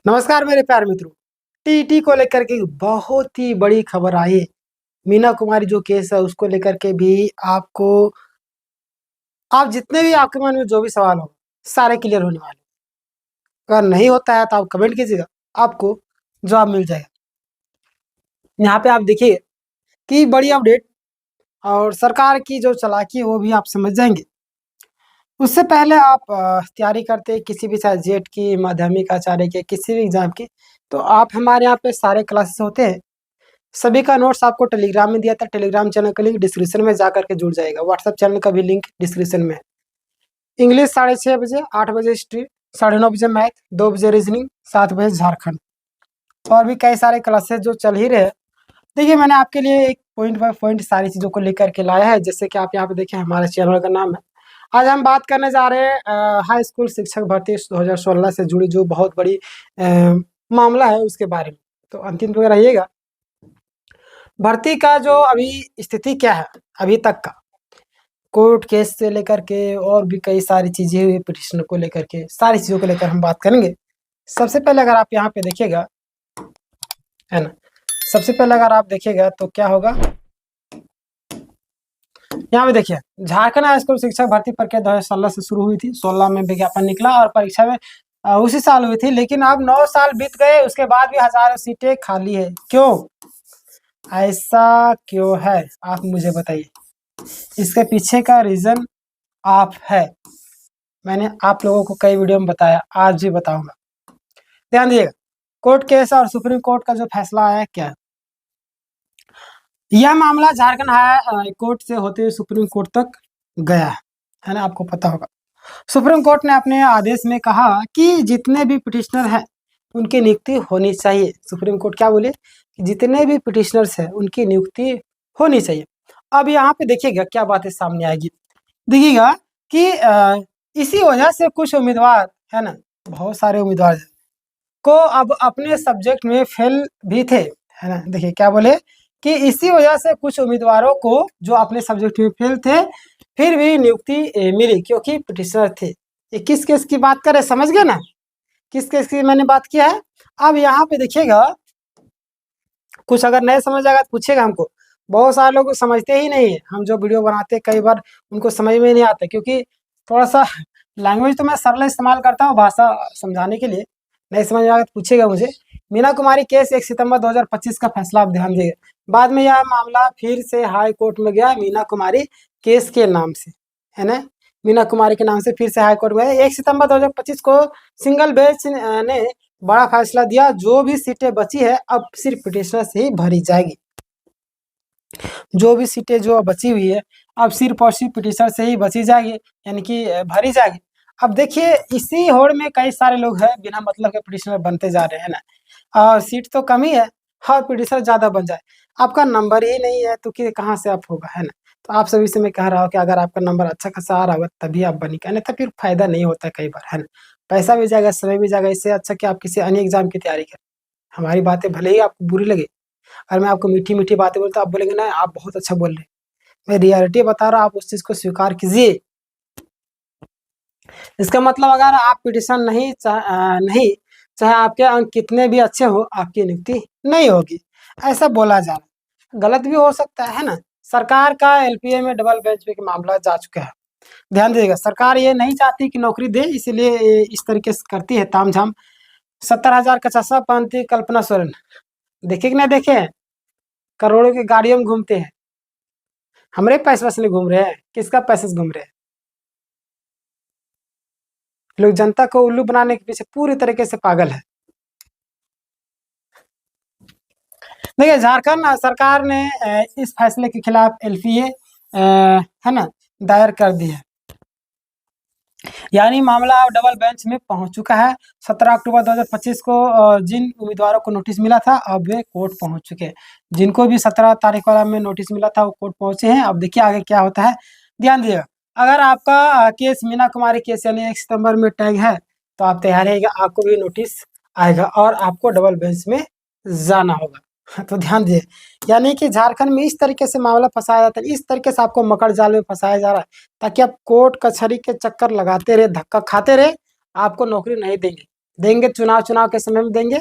नमस्कार मेरे प्यारे मित्रों। टीटी को लेकर के बहुत ही बड़ी खबर आई है। मीना कुमारी जो केस है उसको लेकर के भी आपको आप जितने भी आपके मन में जो भी सवाल हो सारे क्लियर होने वाले। अगर नहीं होता है तो आप कमेंट कीजिएगा, आपको जवाब मिल जाएगा। यहाँ पे आप देखिए कि बड़ी अपडेट और सरकार की जो चालाकी है वो भी आप समझ जाएंगे। उससे पहले आप तैयारी करते किसी भी चाहे जेट की, माध्यमिक, आचार्य के, किसी भी एग्जाम की, तो आप हमारे यहाँ पे सारे क्लासेस होते हैं। सभी का नोट्स आपको टेलीग्राम में दिया था। टेलीग्राम चैनल का लिंक डिस्क्रिप्शन में जा करके जुड़ जाएगा। व्हाट्सएप चैनल का भी लिंक डिस्क्रिप्शन में है। इंग्लिश 6:30 बजे, 8 बजे हिस्ट्री, 9:30 बजे मैथ, 2 बजे रीजनिंग, 7 बजे झारखंड, और भी कई सारे क्लासेस जो चल ही रहे हैं। देखिए मैंने आपके लिए एक पॉइंट बाय पॉइंट सारी चीज़ों को लेकर के लाया है। जैसे कि आप यहाँ पे देखिए हमारे चैनल का नाम है। आज हम बात करने जा रहे हैं हाई स्कूल शिक्षक भर्ती 2016 से जुड़ी जो बहुत बड़ी मामला है उसके बारे में। तो अंतिम तक रहिएगा। भर्ती का जो अभी स्थिति क्या है अभी तक का, कोर्ट केस से लेकर के और भी कई सारी चीजें हुई, पिटिशन को लेकर के सारी चीजों को लेकर हम बात करेंगे। सबसे पहले अगर आप यहाँ पे देखिएगा, है ना, सबसे पहले अगर आप देखिएगा तो क्या होगा, यहाँ पे देखिए झारखंड हाई स्कूल शिक्षक भर्ती प्रक्रिया 2016 से शुरू हुई थी। 16 में विज्ञापन निकला और परीक्षा में उसी साल हुई थी। लेकिन अब 9 साल बीत गए, उसके बाद भी हजारों सीटें खाली है। क्यों ऐसा क्यों है, आप मुझे बताइए। इसके पीछे का रीजन आप है, मैंने आप लोगों को कई वीडियो में बताया, आज भी बताऊंगा। ध्यान दीजिएगा, कोर्ट केस और सुप्रीम कोर्ट का जो फैसला आया क्या है। यह मामला झारखंड हाई कोर्ट से होते हुए सुप्रीम कोर्ट तक गया है ना, आपको पता होगा। सुप्रीम कोर्ट ने अपने आदेश में कहा कि जितने भी पिटिशनर हैं उनकी नियुक्ति होनी चाहिए। सुप्रीम कोर्ट क्या बोले कि जितने भी पिटिशनर्स हैं उनकी नियुक्ति होनी चाहिए। अब यहाँ पे देखिएगा क्या बातें सामने आएगी। देखिएगा कि इसी वजह से कुछ उम्मीदवार है ना, बहुत सारे उम्मीदवार को अब अपने सब्जेक्ट में फेल भी थे, है ना। देखिए क्या बोले कि इसी वजह से कुछ उम्मीदवारों को जो अपने सब्जेक्ट में फेल थे फिर भी नियुक्ति मिली, क्योंकि पिटिशनर थे। ये किस केस की बात करें, समझ गए ना, किस केस की मैंने बात किया है। अब यहाँ पे देखिएगा, कुछ अगर नहीं समझ आएगा तो पूछेगा हमको। बहुत सारे लोग समझते ही नहीं है, हम जो वीडियो बनाते हैं कई बार उनको समझ में नहीं आता, क्योंकि थोड़ा सा लैंग्वेज तो मैं सरल इस्तेमाल करता हूँ भाषा समझाने के लिए। नहीं समझ में आएगा तो पूछेगा मुझे। मीना कुमारी केस 1 सितंबर 2025 का फैसला, आप ध्यान देंगे। बाद में यह मामला फिर से हाई कोर्ट में गया मीना कुमारी केस के नाम से, है ना। मीना कुमारी के नाम से फिर से हाई कोर्ट में 1 सितंबर 2025 को सिंगल बेंच ने बड़ा फैसला दिया। जो भी सीटें बची है अब सिर्फ पिटिशनर से ही भरी जाएगी। जो भी सीटें जो बची हुई है अब सिर्फ और सिर्फ पिटिशनर से ही बची जाएगी, यानी कि भरी जाएगी। अब देखिए इसी होड़ में कई सारे लोग हैं बिना मतलब के पिटिशनर बनते जा रहे हैं ना, और सीट तो कम ही है और पिटिशनर ज्यादा बन जाए। आपका नंबर ही नहीं है तो कि कहाँ से आप होगा, है ना। तो आप सभी से मैं कह रहा हूँ कि अगर आपका नंबर अच्छा खासा आ रहा होगा तभी आप बनिए, नहीं तो फिर फायदा नहीं होता कई बार, है ना। पैसा भी जाएगा, समय भी जाएगा। इससे अच्छा कि आप किसी अन्य एग्जाम की तैयारी करें। हमारी बातें भले ही आपको बुरी लगे, अगर मैं आपको मीठी मीठी बातें बोलता आप बोलेंगे ना आप बहुत अच्छा बोल रहे हैं। मैं रियलिटी बता रहा हूँ, आप उस चीज को स्वीकार कीजिए। इसका मतलब अगर आप पिटिशन नहीं चाहे आपके अंक कितने भी अच्छे हो आपकी नियुक्ति नहीं होगी, ऐसा बोला जा रहा है। गलत भी हो सकता है ना। सरकार का एलपीए में डबल बेंच पे मामला जा चुका है। ध्यान दीजिएगा, सरकार ये नहीं चाहती कि नौकरी दे, इसलिए ये इस तरीके से करती है तामझाम। 70,000 का चस्सा पहनती कल्पना सोरेन, देखे कि नहीं देखे, करोड़ों की गाड़ियों में घूमते हैं। हमारे पैसे वसूली घूम रहे हैं, किसका पैसे से घूम रहे हैं। लोग जनता को उल्लू बनाने के पीछे पूरी तरीके से पागल है। देखिए झारखंड सरकार ने इस फैसले के खिलाफ एलपीए है ना दायर कर दी है, यानी मामला अब डबल बेंच में पहुंच चुका है। 17 अक्टूबर 2025 को जिन उम्मीदवारों को नोटिस मिला था अब वे कोर्ट पहुंच चुके हैं। जिनको भी 17 तारीख वाला में नोटिस मिला था वो कोर्ट पहुंचे हैं। अब देखिए आगे क्या होता है, ध्यान दीजिएगा। अगर आपका केस मीना कुमारी केस यानी 1 सितंबर में टैग है तो आप तैयार रहिएगा, आपको भी नोटिस आएगा और आपको डबल बेंच में जाना होगा। तो ध्यान दीजिए, यानी कि झारखंड में इस तरीके से मामला फंसाया जाता है, इस तरीके से आपको मकड़ जाल में फंसाया जा रहा है ताकि आप कोर्ट कचहरी के चक्कर लगाते रहे, धक्का खाते रहे, आपको नौकरी नहीं देंगे। देंगे, चुनाव के समय में देंगे।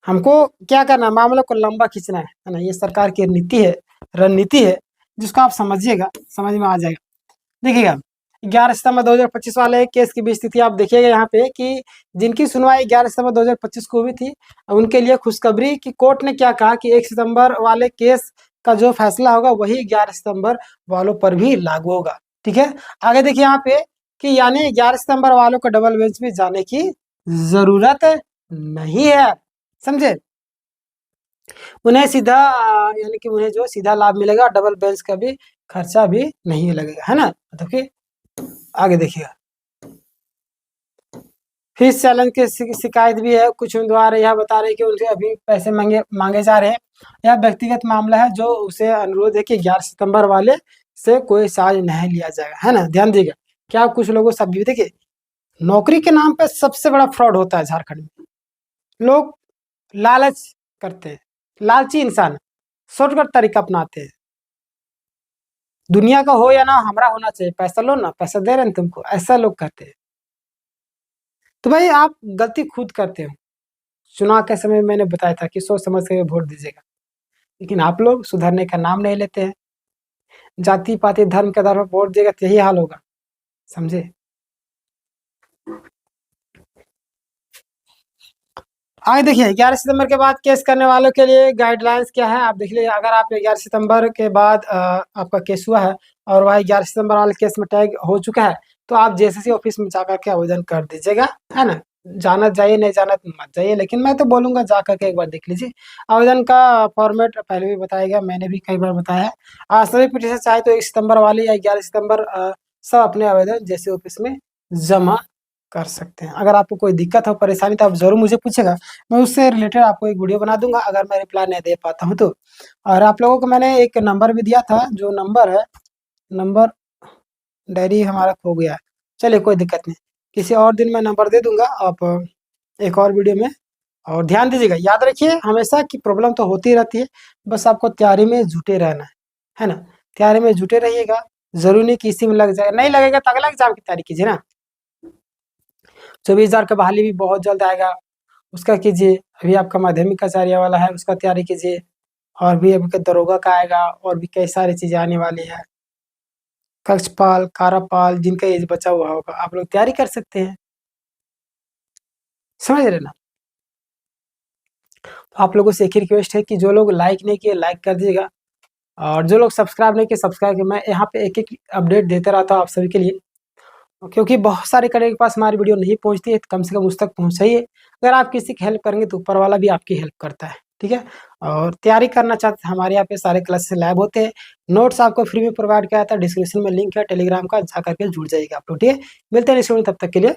हमको क्या करना है, मामलों को लंबा खींचना है ना। ये सरकार की नीति है, रणनीति है, जिसको आप समझिएगा, समझ में आ जाएगा। देखिएगा 11 सितंबर 2025 वाले केस की भी स्थिति आप देखिएगा यहाँ पे कि जिनकी सुनवाई 11 सितंबर 2025 को हुई थी, उनके लिए खुशखबरी कि कोर्ट ने क्या कहा कि 1 सितंबर वाले केस का जो फैसला होगा वही 11 सितंबर वालों पर भी लागू होगा। ठीक है, आगे देखिए यहाँ पे कि यानी 11 सितंबर वालों को डबल बेंच में जाने की जरूरत नहीं है, समझे। उन्हें सीधा यानी कि उन्हें जो सीधा लाभ मिलेगा, डबल बेंच का भी खर्चा भी नहीं लगेगा, है ना। देखिए आगे देखिएगा, फीस चैलेंज की शिकायत भी है। कुछ उम्मीदवार यह बता रहे हैं कि उनसे अभी पैसे मांगे जा रहे हैं। यह व्यक्तिगत मामला है, जो उसे अनुरोध है कि 11 सितंबर वाले से कोई चार्ज नहीं लिया जाएगा, है ना। ध्यान दीजिएगा, क्या कुछ लोगों सब भी देखिए, नौकरी के नाम पे सबसे बड़ा फ्रॉड होता है झारखंड में। लोग लालच करते हैं, लालची इंसान शॉर्टकट तरीका अपनाते हैं। दुनिया का हो या ना, हमारा होना चाहिए, पैसा लो ना, पैसा दे रहे हैं तुमको, ऐसा लोग कहते हैं। तो भाई आप गलती खुद करते हो। चुनाव के समय मैंने बताया था कि सोच समझ के वोट दीजिएगा, लेकिन आप लोग सुधरने का नाम नहीं लेते हैं। जाति पाति धर्म के आधार पर वोट देगा तो यही हाल होगा, समझे। आगे देखिए 11 सितंबर के बाद केस करने वालों के लिए गाइडलाइंस क्या है, आप देख लीजिए। अगर आप 11 सितंबर के बाद आपका केस हुआ है और वह 11 सितंबर वाले केस में टैग हो चुका है, तो आप जेसीसी ऑफिस में जाकर के आवेदन कर दीजिएगा, है ना। जाना चाहिए, नहीं जाना मत जाइए, लेकिन मैं तो बोलूंगा जा करके एक बार देख लीजिए। आवेदन का फॉर्मेट पहले भी बताया गया, मैंने भी कई बार बताया है। सभी पिटीशन चाहे तो 1 सितंबर वाली या 11 सितंबर सब अपने आवेदन जेसी ऑफिस में जमा कर सकते हैं। अगर आपको कोई दिक्कत हो, परेशानी, तो आप जरूर मुझे पूछेगा, मैं उससे रिलेटेड आपको एक वीडियो बना दूंगा, अगर मैं रिप्लाई नहीं दे पाता हूँ तो। और आप लोगों को मैंने एक नंबर भी दिया था, जो नंबर है, नंबर डायरी हमारा खो गया है। चलिए कोई दिक्कत नहीं, किसी और दिन मैं नंबर दे दूंगा, आप एक और वीडियो में। और ध्यान दीजिएगा, याद रखिए हमेशा की प्रॉब्लम तो होती रहती है, बस आपको तैयारी में जुटे रहना है ना। तैयारी में जुटे रहिएगा, जरूरी नहीं कि इसी में लग जाएगा, नहीं लगेगा तो अगला एग्जाम की तैयारी कीजिए ना। 24,000 का बहाली भी बहुत जल्द आएगा, उसका कीजिए। अभी आपका माध्यमिक आचार्य वाला है, उसका तैयारी कीजिए। और भी अभी दरोगा का आएगा, और भी कई सारी चीजें आने वाली है। कक्षपाल, कार्यपाल, जिनका एज बचा हुआ होगा, आप लोग तैयारी कर सकते हैं, समझ रहे ना। तो आप लोगों से एक ही रिक्वेस्ट है कि जो लोग लाइक नहीं किए, लाइक कर दीजिएगा, और जो लोग सब्सक्राइब नहीं किए, सब्सक्राइब किए। मैं यहाँ पे एक एक अपडेट देते रहता हूँ आप सभी के लिए, क्योंकि बहुत सारे कड़े के पास हमारी वीडियो नहीं पहुंचती है, तो कम से कम उस तक पहुंचाइए। अगर आप किसी की हेल्प करेंगे तो ऊपर वाला भी आपकी हेल्प करता है, ठीक है। और तैयारी करना चाहते हैं, हमारे यहाँ पे सारे क्लासेस लैब होते हैं, नोट्स आपको फ्री में प्रोवाइड किया जाता है। डिस्क्रिप्शन में लिंक है टेलीग्राम का, जा करके जुड़ जाइएगा आप लोग, ठीक है। मिलते हैं नेक्स्ट वीडियो में, तब तक के लिए।